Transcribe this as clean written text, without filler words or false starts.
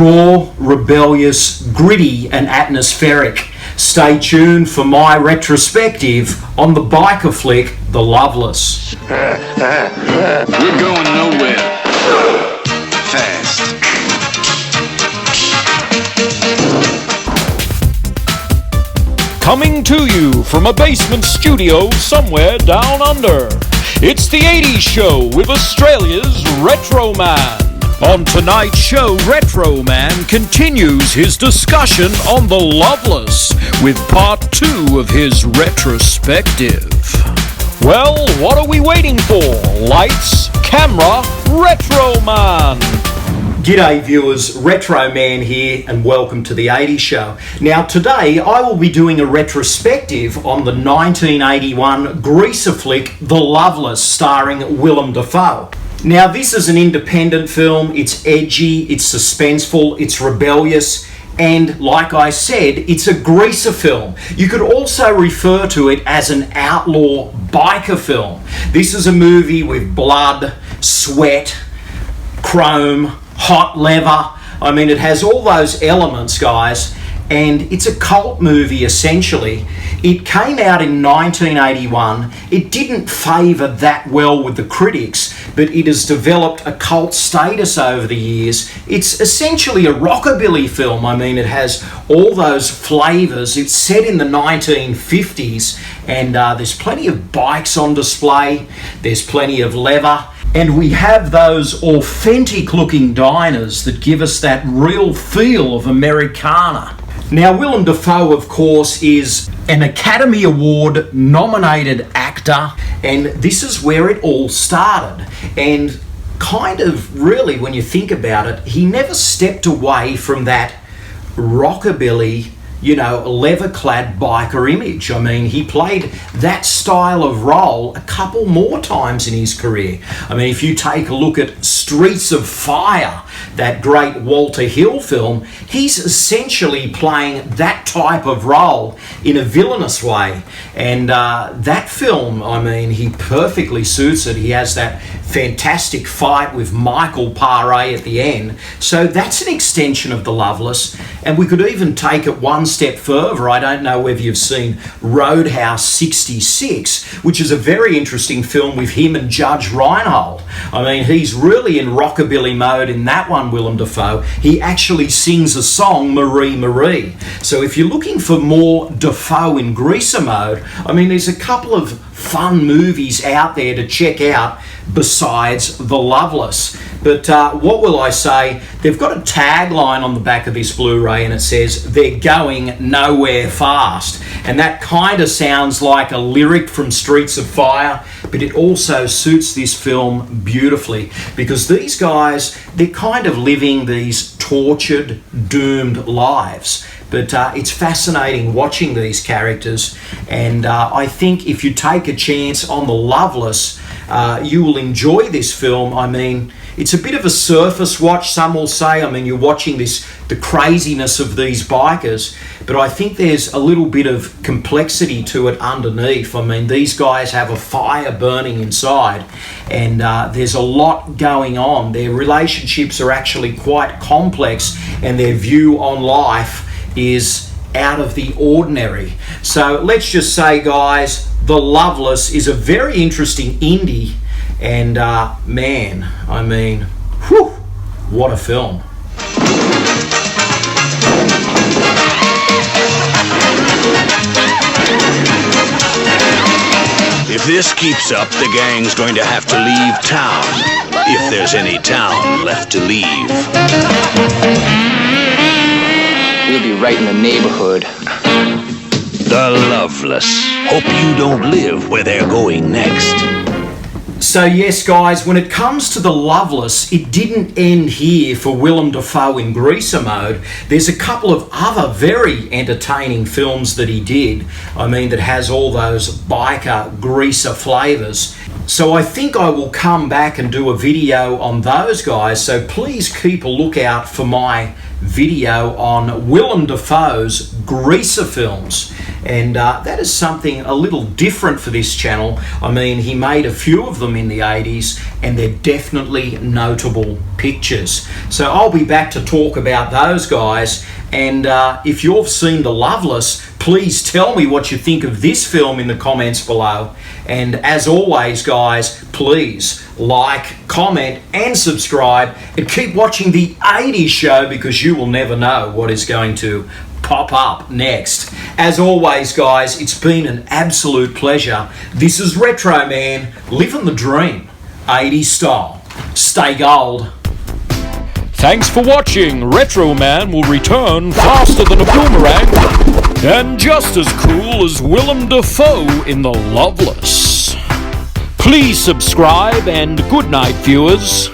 raw, rebellious, gritty and atmospheric. Stay tuned for my retrospective on the biker flick, The Loveless. We're going nowhere. Fast. Coming to you from a basement studio somewhere down under. It's the 80s Show with Australia's Retro Man. On tonight's show, Retro Man continues his discussion on The Loveless with part 2 of his retrospective. Well, what are we waiting for? Lights, camera, Retro Man! G'day viewers, Retro Man here and welcome to the 80s Show. Now today I will be doing a retrospective on the 1981 greaser flick The Loveless starring Willem Dafoe. Now this is an independent film, it's edgy, it's suspenseful, it's rebellious, and like I said, it's a greaser film. You could also refer to it as an outlaw biker film. This is a movie with blood, sweat, chrome, hot leather. I mean, it has all those elements, guys, and it's a cult movie essentially. It came out in 1981. It didn't favour that well with the critics, but it has developed a cult status over the years. It's essentially a rockabilly film. I mean, it has all those flavours. It's set in the 1950s, and there's plenty of bikes on display. There's plenty of leather. And we have those authentic looking diners that give us that real feel of Americana. Now, Willem Dafoe, of course, is an Academy Award nominated actor, and this is where it all started. And kind of really, when you think about it, he never stepped away from that rockabilly, you know, leather-clad biker image. I mean, he played that style of role a couple more times in his career. I mean, if you take a look at Streets of Fire, that great Walter Hill film, he's essentially playing that type of role in a villainous way. And that film, I mean, he perfectly suits it. He has that fantastic fight with Michael Paré at the end. So that's an extension of The Loveless. And we could even take it one step further. I don't know whether you've seen Roadhouse 66, which is a very interesting film with him and Judge Reinhold. I mean, he's really in rockabilly mode in that one, Willem Dafoe. He actually sings a song, Marie Marie. So if you're looking for more Dafoe in greaser mode, I mean, there's a couple of fun movies out there to check out besides The Loveless. But what will I say? They've got a tagline on the back of this Blu-ray and it says, "They're going nowhere fast." And that kind of sounds like a lyric from Streets of Fire, but it also suits this film beautifully because these guys, they're kind of living these tortured, doomed lives. But it's fascinating watching these characters, and I think if you take a chance on The Loveless, you will enjoy this film. I mean, it's a bit of a surface watch, some will say. I mean, you're watching the craziness of these bikers, but I think there's a little bit of complexity to it underneath. I mean, these guys have a fire burning inside, and there's a lot going on. Their relationships are actually quite complex, and their view on life is out of the ordinary. So let's just say, guys, The Loveless is a very interesting indie, and man, I mean, whew, what a film. If this keeps up, the gang's going to have to leave town, if there's any town left to leave. We'll be right in the neighborhood. The Loveless. Hope you don't live where they're going next. So yes, guys, when it comes to The Loveless, it didn't end here for Willem Dafoe in greaser mode. There's a couple of other very entertaining films that he did, I mean, that has all those biker, greaser flavours. So I think I will come back and do a video on those guys, so please keep a lookout for my video on Willem Dafoe's greaser films. And that is something a little different for this channel. I mean, he made a few of them in the 80s, and they're definitely notable pictures. So I'll be back to talk about those guys. And if you've seen The Loveless, please tell me what you think of this film in the comments below. And as always, guys, please like, comment, and subscribe, and keep watching the 80s show, because you will never know what is going to pop up next. As always, guys, it's been an absolute pleasure. This is Retro Man, living the dream, 80s style. Stay gold. Thanks for watching. Retro Man will return faster than a boomerang and just as cool as Willem Dafoe in The Loveless. Please subscribe and good night, viewers.